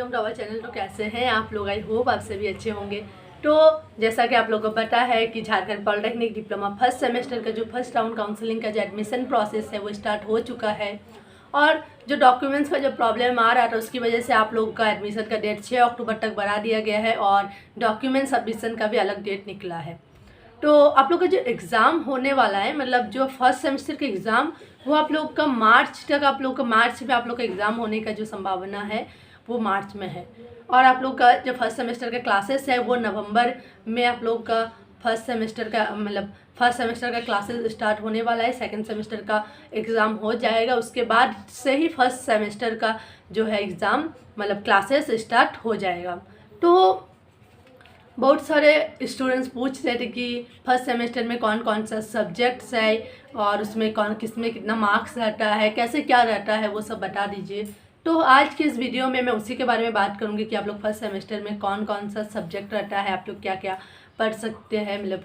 Welcome to our channel. तो कैसे हैं आप लोग? आई होप आप सभी अच्छे होंगे। तो जैसा कि आप लोगों को पता है कि Jharkhand polytechnic diploma first semester का जो फर्स्ट राउंड काउंसलिंग का जो एडमिशन प्रोसेस है वो स्टार्ट हो चुका है। और जो डॉक्यूमेंट्स का जो प्रॉब्लम आ रहा था उसकी वजह से आप लोगों का एडमिशन का डेट 6 अक्टूबर तक बढ़ा दिया गया है और डॉक्यूमेंट सबमिशन का भी अलग डेट निकला है। तो आप लोग का जो एग्ज़ाम होने वाला है, मतलब जो फर्स्ट सेमेस्टर के एग्ज़ाम, वो आप लोग का मार्च तक, आप लोग का मार्च में आप लोग का एग्ज़ाम होने का जो संभावना है वो मार्च में है। और आप लोग का जो फर्स्ट सेमेस्टर का क्लासेस है वो नवंबर में आप लोग का फर्स्ट सेमेस्टर का क्लासेस स्टार्ट होने वाला है। सेकंड सेमेस्टर का एग्ज़ाम हो जाएगा, उसके बाद से ही फर्स्ट सेमेस्टर का जो है एग्ज़ाम मतलब क्लासेस स्टार्ट हो जाएगा। तो बहुत सारे स्टूडेंट्स पूछ रहे थे कि फर्स्ट सेमेस्टर में कौन कौन सा सब्जेक्ट्स है और उसमें किस में कितना मार्क्स रहता है, कैसे क्या रहता है, वो सब बता दीजिए। तो आज की इस वीडियो में मैं उसी के बारे में बात करूंगी कि आप लोग फर्स्ट सेमेस्टर में कौन कौन सा सब्जेक्ट रहता है, आप लोग क्या क्या पढ़ सकते हैं, मतलब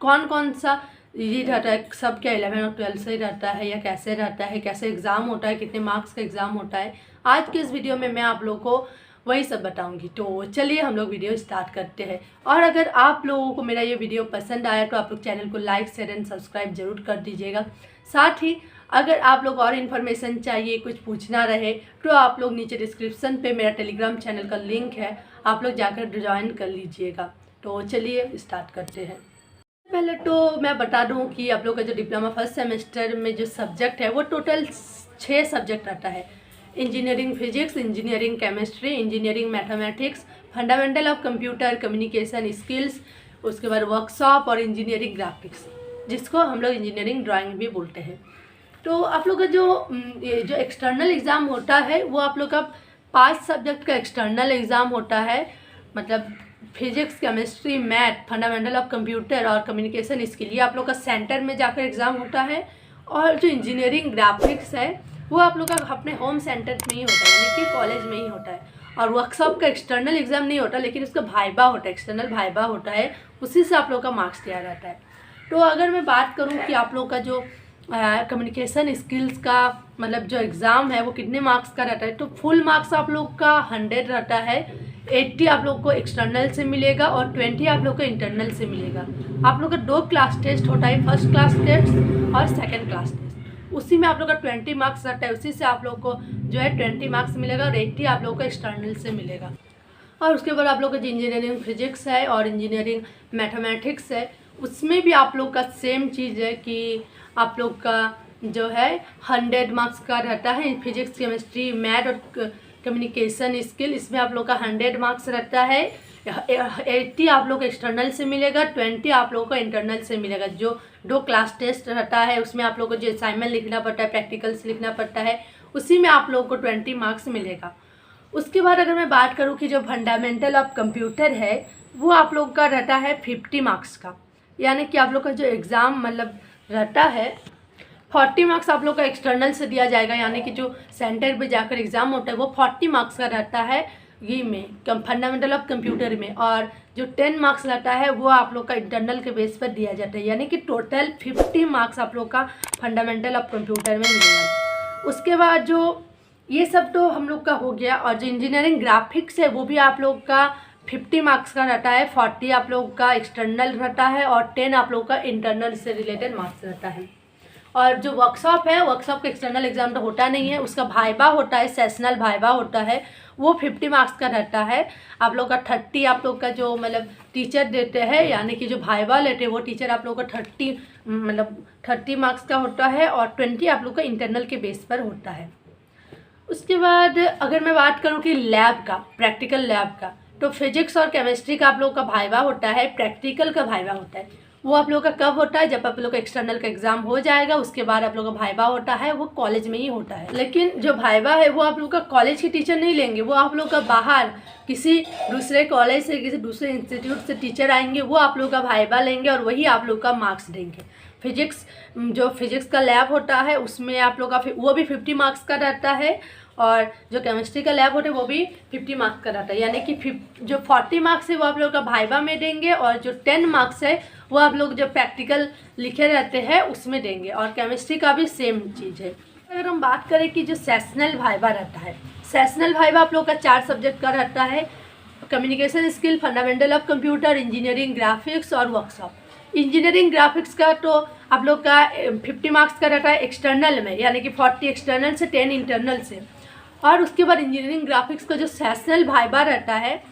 कौन कौन सा ये रहता है, सब क्या 11 और 12 से ही रहता है या कैसे रहता है, कैसे एग्ज़ाम होता है, कितने मार्क्स का एग्ज़ाम होता है। आज के इस वीडियो में मैं आप लोग को वही सब बताऊंगी। तो चलिए हम लोग वीडियो स्टार्ट करते हैं। और अगर आप लोगों को मेरा ये वीडियो पसंद आया तो आप लोग चैनल को लाइक शेयर एंड सब्सक्राइब जरूर कर दीजिएगा। साथ ही अगर आप लोग और इन्फॉर्मेशन चाहिए, कुछ पूछना रहे, तो आप लोग नीचे डिस्क्रिप्शन पे मेरा टेलीग्राम चैनल का लिंक है, आप लोग जाकर ज्वाइन कर लीजिएगा। तो चलिए स्टार्ट करते हैं। पहले तो मैं बता दूं कि आप लोग का जो डिप्लोमा फर्स्ट सेमेस्टर में जो सब्जेक्ट है वो टोटल 6 सब्जेक्ट रहता है। Engineering physics, engineering chemistry, engineering mathematics, fundamental of computer communication skills, उसके बाद वर्कशॉप और इंजीनियरिंग ग्राफिक्स, जिसको हम लोग इंजीनियरिंग ड्राइंग भी बोलते हैं। तो आप लोग का जो एक्सटर्नल एग्ज़ाम होता है वो आप लोग का 5 सब्जेक्ट का एक्सटर्नल एग्ज़ाम होता है, मतलब physics, chemistry, math, fundamental of computer और कम्युनिकेशन स्किल, ये आप लोग का सेंटर में जाकर एग्ज़ाम होता है। और जो इंजीनियरिंग ग्राफिक्स है वो आप लोग का अपने होम सेंटर में ही होता है, यानी कि कॉलेज में ही होता है। और वर्कशॉप का एक्सटर्नल एग्ज़ाम नहीं होता, लेकिन उसका भाइबा होता है, एक्सटर्नल भाइबा होता है, उसी से आप लोग का मार्क्स दिया जाता है। तो अगर मैं बात करूं कि आप लोग का जो कम्युनिकेशन स्किल्स का मतलब जो एग्ज़ाम है वो कितने मार्क्स का रहता है, तो फुल मार्क्स आप लोग का 100 रहता है। 80 आप लोग को एक्सटर्नल से मिलेगा और 20 आप लोग को इंटरनल से मिलेगा। आप लोग का 2 क्लास टेस्ट होता है, फर्स्ट क्लास टेस्ट और सेकेंड क्लास टेस्ट। उसी में आप लोग का 20 मार्क्स रहता है, उसी से आप लोग को जो है 20 मार्क्स मिलेगा और 80 आप लोग को एक्सटर्नल से मिलेगा। और उसके बाद आप लोग का जो इंजीनियरिंग फिजिक्स है और इंजीनियरिंग मैथमेटिक्स है, उसमें भी आप लोग का सेम चीज़ है कि आप लोग का जो है 100 मार्क्स का रहता है। फिजिक्स, केमिस्ट्री, मैथ और कम्युनिकेशन स्किल, इसमें आप लोग का 100 मार्क्स रहता है। 80 आप लोग को एक्सटर्नल से मिलेगा, 20 आप लोगों को इंटरनल से मिलेगा। जो 2 क्लास टेस्ट रहता है उसमें आप लोग को जो असाइनमेंट लिखना पड़ता है, प्रैक्टिकल्स लिखना पड़ता है, उसी में आप लोगों को 20 मार्क्स मिलेगा। उसके बाद अगर मैं बात करूं कि जो फंडामेंटल ऑफ कंप्यूटर है वो आप लोग का रहता है 50 मार्क्स का, यानी कि आप लोग का जो एग्ज़ाम मतलब रहता है 40 मार्क्स आप लोग का एक्सटर्नल से दिया जाएगा, यानी कि जो सेंटर पे जाकर एग्ज़ाम होता है वो 40 मार्क्स का रहता है ये में फंडामेंटल ऑफ कंप्यूटर में, और जो 10 मार्क्स रहता है वो आप लोग का इंटरनल के बेस पर दिया जाता है, यानी कि टोटल 50 मार्क्स आप लोग का फंडामेंटल ऑफ कंप्यूटर में मिलेगा। उसके बाद जो ये सब तो हम लोग का हो गया। और जो इंजीनियरिंग ग्राफिक्स है वो भी आप लोग का 50 मार्क्स का रहता है, 40 आप लोग का एक्सटर्नल रहता है और 10 आप लोग का इंटरनल से रिलेटेड मार्क्स रहता है। और जो वर्कशॉप है, वर्कशॉप का एक्सटर्नल एग्जाम तो होता नहीं है, उसका भाइबा होता है, सेशनल भाइबा होता है, वो 50 मार्क्स का रहता है। आप लोग का 30 आप लोग का जो मतलब टीचर देते हैं, यानी कि जो भाइबा लेते हैं वो टीचर आप लोग का 30 मार्क्स का होता है और 20 आप लोग का इंटरनल के बेस पर होता है। उसके बाद अगर मैं बात करूं कि लैब का, प्रैक्टिकल लैब का, तो फिजिक्स और केमिस्ट्री का आप लोग का भाइबा होता है, प्रैक्टिकल का भाइबा होता है। वो आप लोग का कब होता है? जब आप लोग का एक्सटर्नल का एग्जाम हो जाएगा, उसके बाद आप लोग का भाइबा होता है, वो कॉलेज में ही होता है। लेकिन जो भाइबा है वो आप लोग का कॉलेज के टीचर नहीं लेंगे, वो आप लोग का बाहर किसी दूसरे कॉलेज से, किसी दूसरे इंस्टीट्यूट से टीचर आएंगे, वो आप लोग का भाइबा लेंगे और वही आप लोग का मार्क्स देंगे। जो फिजिक्स का लैब होता है उसमें आप लोग का वो भी 50 मार्क्स का रहता है, और जो केमिस्ट्री का लैब होता है वो भी 50 मार्क्स का रहता है, यानी कि जो 40 मार्क्स है वो आप लोग का भाइबा में देंगे और जो 10 मार्क्स है वो आप लोग जो प्रैक्टिकल लिखे रहते हैं उसमें देंगे। और केमिस्ट्री का भी सेम चीज़ है। अगर हम बात करें कि जो सेशनल भाइबा रहता है, सेशनल वाइवा आप लोग का 4 सब्जेक्ट का रहता है, communication skill, fundamental of computer, engineering graphics और वर्कशॉप। इंजीनियरिंग ग्राफिक्स का तो आप लोग का 50 मार्क्स का रहता है एक्सटर्नल में, यानी कि 40 एक्सटर्नल से 10 इंटरनल से। और उसके बाद इंजीनियरिंग ग्राफिक्स का जो सेशनल वाइवा रहता है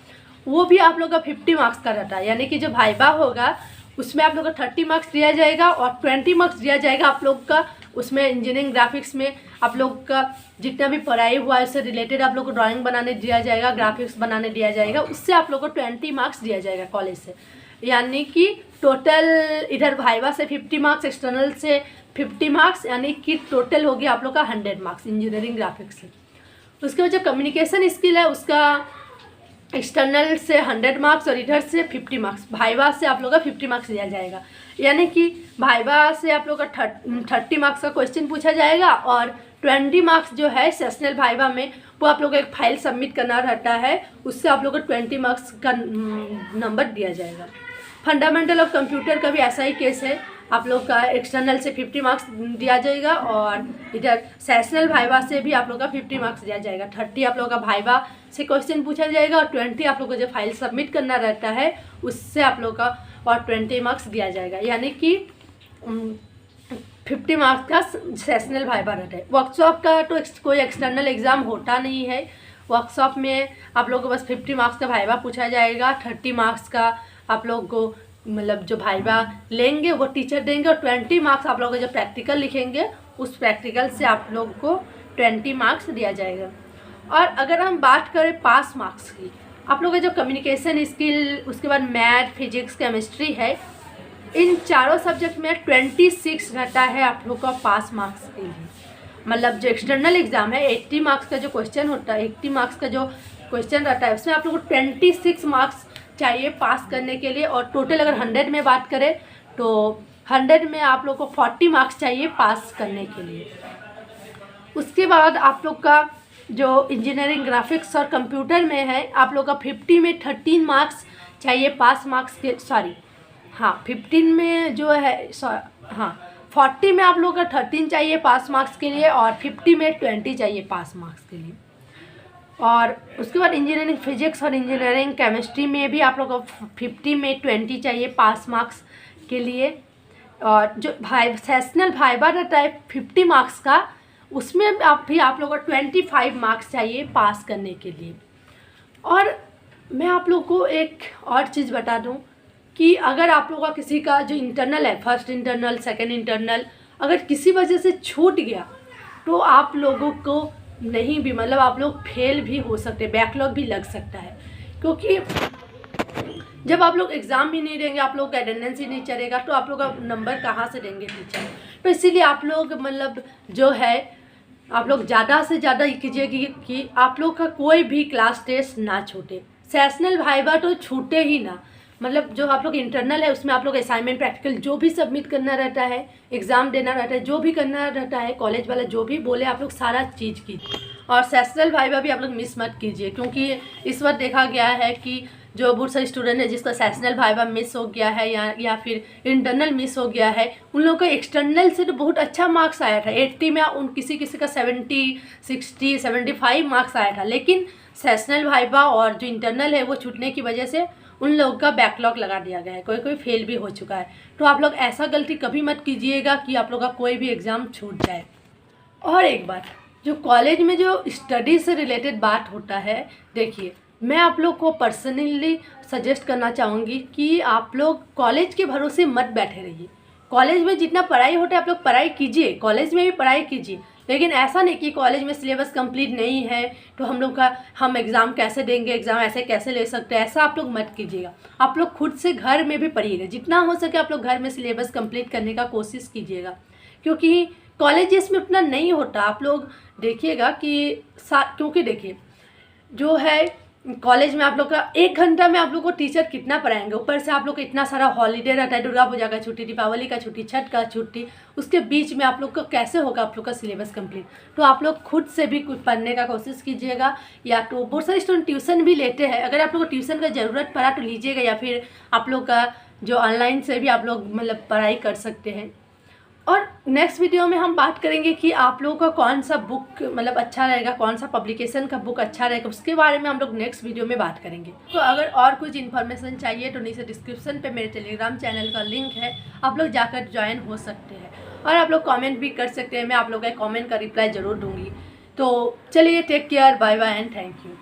वो भी आप लोग का 50 मार्क्स का रहता है, यानी कि जो वाइवा होगा उसमें आप लोग का 30 मार्क्स दिया जाएगा और 20 मार्क्स दिया जाएगा आप लोग का उसमें इंजीनियरिंग ग्राफिक्स में आप लोग का जितना भी पढ़ाई हुआ है उससे रिलेटेड आप लोग को ड्राइंग बनाने दिया जाएगा, ग्राफिक्स बनाने दिया जाएगा, उससे आप लोग को 20 मार्क्स दिया जाएगा कॉलेज से। यानी कि टोटल इधर वाइवा से 50 मार्क्स, एक्सटर्नल से 50 मार्क्स, यानी कि टोटल हो गया आप लोग का 100 मार्क्स इंजीनियरिंग ग्राफिक्स से। उसके बाद जो कम्युनिकेशन स्किल है उसका एक्सटर्नल से 100 मार्क्स और इधर से 50 मार्क्स, वाइवा से आप लोग का 50 मार्क्स दिया जाएगा। यानी कि वाइवा से आप लोग का 30 मार्क्स का क्वेश्चन पूछा जाएगा और 20 मार्क्स जो है सेशनल वाइवा में वो आप लोग को एक फाइल सबमिट करना रहता है, उससे आप लोग को 20 मार्क्स का नंबर दिया जाएगा। फंडामेंटल ऑफ कंप्यूटर का भी ऐसा ही केस है, आप लोग का एक्सटर्नल से 50 मार्क्स दिया जाएगा और इधर सेशनल वाइवा से भी आप लोग का 50 मार्क्स दिया जाएगा। 30 आप लोग का वाइवा से क्वेश्चन पूछा जाएगा और 20 आप लोग को जो फाइल सबमिट करना रहता है उससे आप लोग का और 20 मार्क्स दिया जाएगा, यानी कि 50 मार्क्स का सेशनल वाइवा रहता है। वर्कशॉप का तो कोई एक्सटर्नल एग्ज़ाम होता नहीं है, वर्कशॉप में आप लोग को बस 50 मार्क्स का वाइवा पूछा जाएगा, 30 मार्क्स का आप लोग को मतलब जो वाइवा लेंगे वो टीचर देंगे और 20 मार्क्स आप लोग जो प्रैक्टिकल लिखेंगे उस प्रैक्टिकल से आप लोग को 20 मार्क्स दिया जाएगा। और अगर हम बात करें पास मार्क्स की, आप लोग का जो कम्युनिकेशन स्किल, उसके बाद मैथ, फिजिक्स, केमिस्ट्री है, इन चारों सब्जेक्ट में 26 रहता है आप लोग का पास मार्क्स के लिए। मतलब जो एक्सटर्नल एग्ज़ाम है 80 मार्क्स का जो क्वेश्चन होता है, 80 मार्क्स का जो क्वेश्चन रहता है उसमें आप लोग को 26 मार्क्स चाहिए पास करने के लिए। और टोटल अगर 100 में बात करें तो 100 में आप लोग को 40 मार्क्स चाहिए पास करने के लिए। उसके बाद आप लोग का जो इंजीनियरिंग ग्राफिक्स और कंप्यूटर में है आप लोग का 50 में 13 मार्क्स चाहिए पास मार्क्स के, 15 में जो है 40 में आप लोग का 13 चाहिए पास मार्क्स के लिए और 50 में 20 चाहिए पास मार्क्स के लिए। और उसके बाद इंजीनियरिंग फिजिक्स और इंजीनियरिंग केमिस्ट्री में भी आप लोग को 50 में 20 चाहिए पास मार्क्स के लिए। और जो सेशनल वाइवा रहता है 50 मार्क्स का, उसमें आप लोग को 25 मार्क्स चाहिए पास करने के लिए। और मैं आप लोग को एक और चीज़ बता दूं कि अगर आप लोग का किसी का जो इंटरनल है, फर्स्ट इंटरनल, सेकेंड इंटरनल, अगर किसी वजह से छूट गया तो आप लोगों को नहीं भी मतलब आप लोग फेल भी हो सकते, बैकलॉग भी लग सकता है, क्योंकि जब आप लोग एग्ज़ाम भी नहीं देंगे, आप लोग का अटेंडेंस ही नहीं चलेगा तो आप लोग का नंबर कहाँ से देंगे टीचर। तो इसीलिए आप लोग मतलब जो है आप लोग ज़्यादा से ज़्यादा कीजिए कि आप लोग का कोई भी क्लास टेस्ट ना छूटे, सेशनल वाइवा तो छूटे ही ना। मतलब जो आप लोग इंटरनल है उसमें आप लोग असाइनमेंट, प्रैक्टिकल जो भी सबमिट करना रहता है, एग्ज़ाम देना रहता है, जो भी करना रहता है, कॉलेज वाला जो भी बोले आप लोग सारा चीज़ कीजिए। और सेशनल वाइवा भी आप लोग मिस मत कीजिए, क्योंकि इस वक्त देखा गया है कि जो बहुत सारे स्टूडेंट है जिसका सेशनल वाइवा मिस हो गया है या फिर इंटरनल मिस हो गया है, उन लोगों को एक्सटर्नल से तो बहुत अच्छा मार्क्स आया था, 80 में उन किसी का 70, 60, 75 मार्क्स आया था, लेकिन सेशनल वाइवा और जो इंटरनल है वो छूटने की वजह से उन लोगों का बैकलॉग लगा दिया गया है, कोई फेल भी हो चुका है। तो आप लोग ऐसा गलती कभी मत कीजिएगा कि आप लोग का कोई भी एग्ज़ाम छूट जाए। और एक बात, जो कॉलेज में जो स्टडी से रिलेटेड बात होता है, देखिए मैं आप लोग को पर्सनली सजेस्ट करना चाहूँगी कि आप लोग कॉलेज के भरोसे मत बैठे रहिए। कॉलेज में जितना पढ़ाई होता है आप लोग पढ़ाई कीजिए, कॉलेज में भी पढ़ाई कीजिए, लेकिन ऐसा नहीं कि कॉलेज में सिलेबस कंप्लीट नहीं है तो हम एग्ज़ाम कैसे देंगे, एग्ज़ाम ऐसे कैसे ले सकते हैं, ऐसा आप लोग मत कीजिएगा। आप लोग खुद से घर में भी पढ़िएगा, जितना हो सके आप लोग घर में सिलेबस कंप्लीट करने का कोशिश कीजिएगा, क्योंकि कॉलेजेस में उतना नहीं होता। आप लोग देखिएगा कि क्योंकि देखिए जो है कॉलेज में आप लोग का 1 घंटा में आप लोग को टीचर कितना पढ़ाएंगे, ऊपर से आप लोग का इतना सारा हॉलीडे रहता है, दुर्गा पूजा का छुट्टी, दीपावली का छुट्टी, छठ का छुट्टी, उसके बीच में आप लोग का कैसे होगा आप लोग का सिलेबस कंप्लीट। तो आप लोग खुद से भी कुछ पढ़ने का कोशिश कीजिएगा, या तो बहुत सारे स्टूडेंट ट्यूशन भी लेते हैं, अगर आप लोग को ट्यूशन का ज़रूरत पड़ा तो लीजिएगा, या फिर आप लोग का जो ऑनलाइन से भी आप लोग मतलब पढ़ाई कर सकते हैं। और नेक्स्ट वीडियो में हम बात करेंगे कि आप लोगों का कौन सा बुक मतलब अच्छा रहेगा, कौन सा पब्लिकेशन का बुक अच्छा रहेगा, उसके बारे में हम लोग नेक्स्ट वीडियो में बात करेंगे। तो अगर और कुछ इन्फॉर्मेशन चाहिए तो नीचे डिस्क्रिप्शन पे मेरे टेलीग्राम चैनल का लिंक है, आप लोग जाकर ज्वाइन हो सकते हैं और आप लोग कमेंट भी कर सकते हैं, मैं आप लोगों के कमेंट का रिप्लाई ज़रूर दूँगी। तो चलिए, take care, bye bye and thank you.